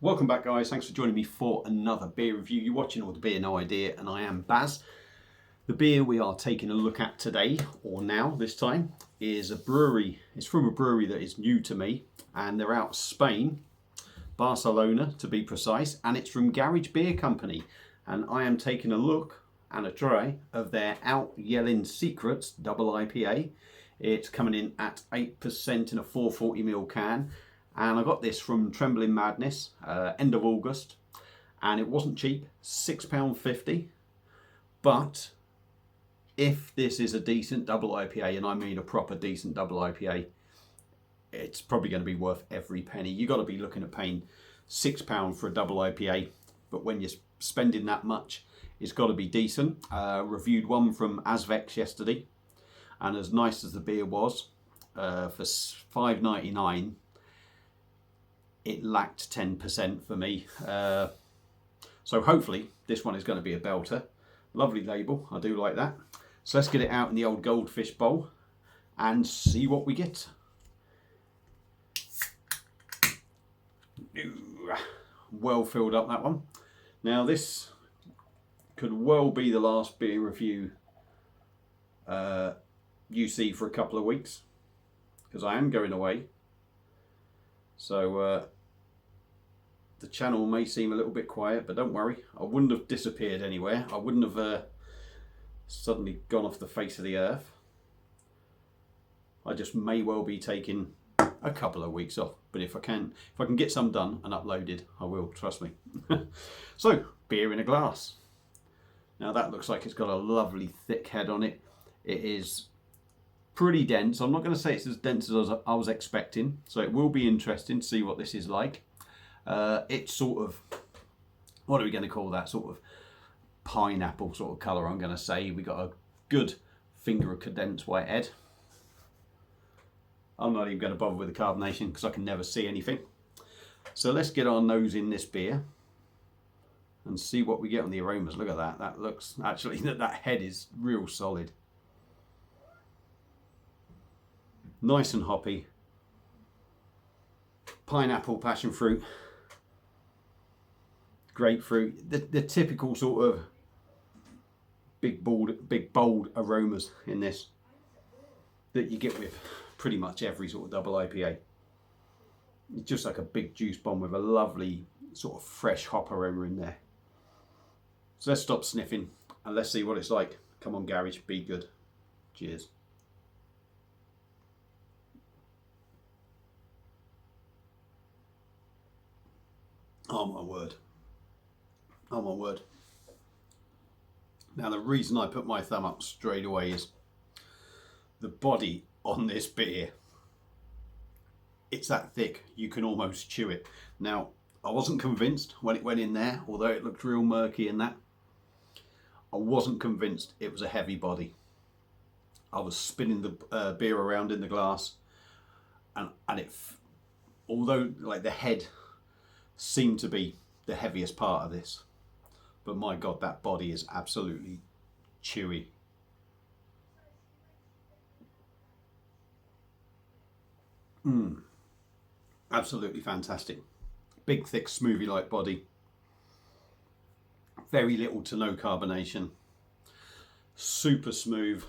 Welcome back, guys. Thanks for joining me for another beer review. You're watching All the Beer No Idea, and I am Baz. The beer we are taking a look at today, or now this time, is a brewery. It's from a brewery that is new to me, and they're out of Spain, Barcelona to be precise, and it's from Garage Beer Company. And I am taking a look and a try of their Out Yellin' Secrets double IPA. It's coming in at 8% in a 440ml can. And I got this from Trembling Madness, end of August, and it wasn't cheap, £6.50. But if this is a decent double IPA, and I mean a proper decent double IPA, it's probably going to be worth every penny. You've got to be looking at paying £6 for a double IPA, but when you're spending that much, it's got to be decent. Reviewed one from Asvex yesterday, and as nice as the beer was, for $5.99, it lacked 10% for me. So hopefully this one is going to be a belter. Lovely label, I do like that. So let's get it out in the old goldfish bowl and see what we get. Well filled up, that one. Now this could well be the last beer review you see for a couple of weeks, because I am going away. So the channel may seem a little bit quiet, but don't worry, I wouldn't have disappeared anywhere. I wouldn't have suddenly gone off the face of the earth. I just may well be taking a couple of weeks off, but if I can get some done and uploaded, I will, trust me. So, beer in a glass. Now that looks like it's got a lovely thick head on it. It is pretty dense. I'm not going to say it's as dense as I was expecting, so it will be interesting to see what this is like. It's sort of, what are we going to call that, sort of pineapple sort of colour, I'm going to say. We got a good finger of condensed white head. I'm not even going to bother with the carbonation because I can never see anything. So let's get our nose in this beer and see what we get on the aromas. Look at that. That looks, actually, that head is real solid. Nice and hoppy. Pineapple, passion fruit, grapefruit, the typical sort of big bold aromas in this that you get with pretty much every sort of double IPA. It's just like a big juice bomb with a lovely sort of fresh hop aroma in there. So let's stop sniffing and let's see what it's like. Come on, Garage, be good. Cheers. Oh my word. Oh my word. Now the reason I put my thumb up straight away is the body on this beer. It's that thick, you can almost chew it. Now, I wasn't convinced when it went in there, although it looked real murky in that. I wasn't convinced it was a heavy body. I was spinning the beer around in the glass, and it, although like the head seemed to be the heaviest part of this, but my god, that body is absolutely chewy. Absolutely fantastic. Big, thick, smoothie like body. Very little to no carbonation. Super smooth.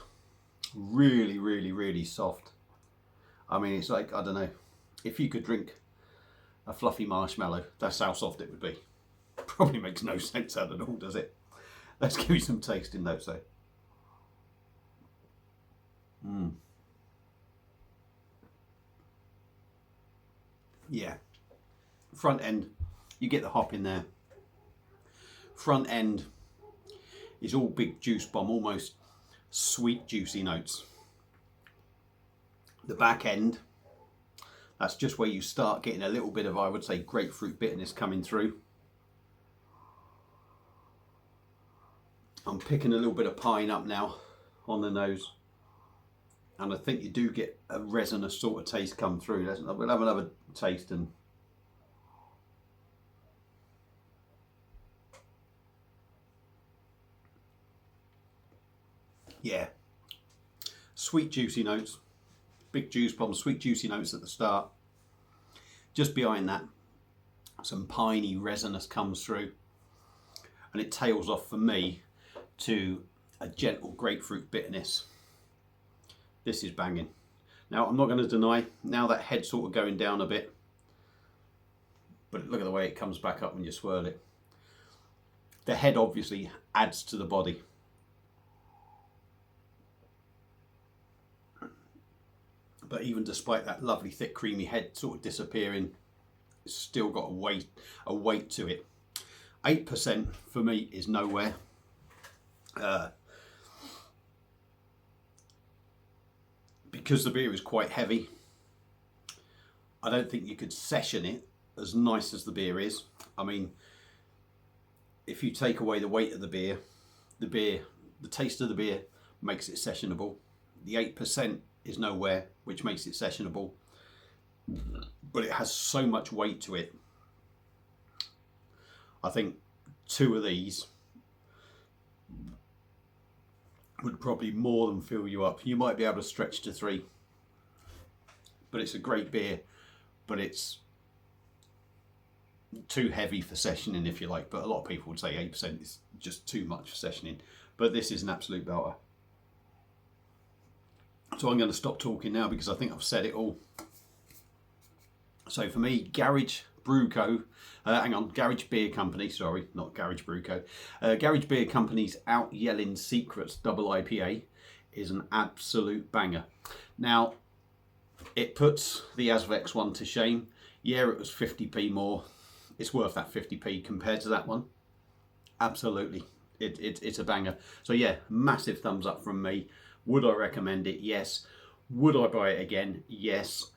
Really, really, really soft. I mean, it's like, I don't know, if you could drink a fluffy marshmallow, that's how soft it would be. Probably makes no sense at all, does it? Let's give you some tasting notes though. Yeah, front end, you get the hop in there. Front end is all big juice bomb, almost sweet juicy notes. The back end, that's just where you start getting a little bit of, I would say, grapefruit bitterness coming through. I'm picking a little bit of pine up now on the nose, and I think you do get a resinous sort of taste come through. We'll have another taste and yeah, sweet juicy notes, big juice bomb, sweet juicy notes at the start. Just behind that, some piney resinous comes through, and it tails off for me to a gentle grapefruit bitterness. This is banging. Now I'm not going to deny, now that head's sort of going down a bit, but look at the way it comes back up when you swirl it. The head obviously adds to the body. But even despite that lovely thick creamy head sort of disappearing, it's still got a weight to it. 8% for me is nowhere. Because the beer is quite heavy, I don't think you could session it as nice as the beer is. I mean, if you take away the weight of the beer, the taste of the beer makes it sessionable. The 8% is nowhere, which makes it sessionable. But it has so much weight to it. I think 2 of these would probably more than fill you up. You might be able to stretch to 3. But it's a great beer, but it's too heavy for sessioning, if you like. But a lot of people would say 8% is just too much for sessioning. But this is an absolute belter. So I'm going to stop talking now because I think I've said it all. So for me, Garage Brew Co. Garage Beer Company, sorry, not Garage Brew Co. Garage Beer Company's Out Yelling Secrets Double IPA is an absolute banger. Now, it puts the Asvex one to shame. Yeah, it was 50p more. It's worth that 50p compared to that one. Absolutely, it's a banger. So yeah, massive thumbs up from me. Would I recommend it? Yes. Would I buy it again? Yes.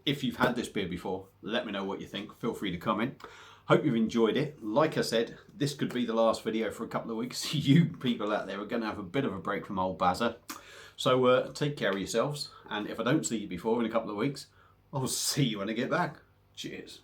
If you've had this beer before, let me know what you think. Feel free to comment. Hope you've enjoyed it. Like I said, this could be the last video for a couple of weeks. You people out there are going to have a bit of a break from old Bazza. So take care of yourselves. And if I don't see you before in a couple of weeks, I'll see you when I get back. Cheers.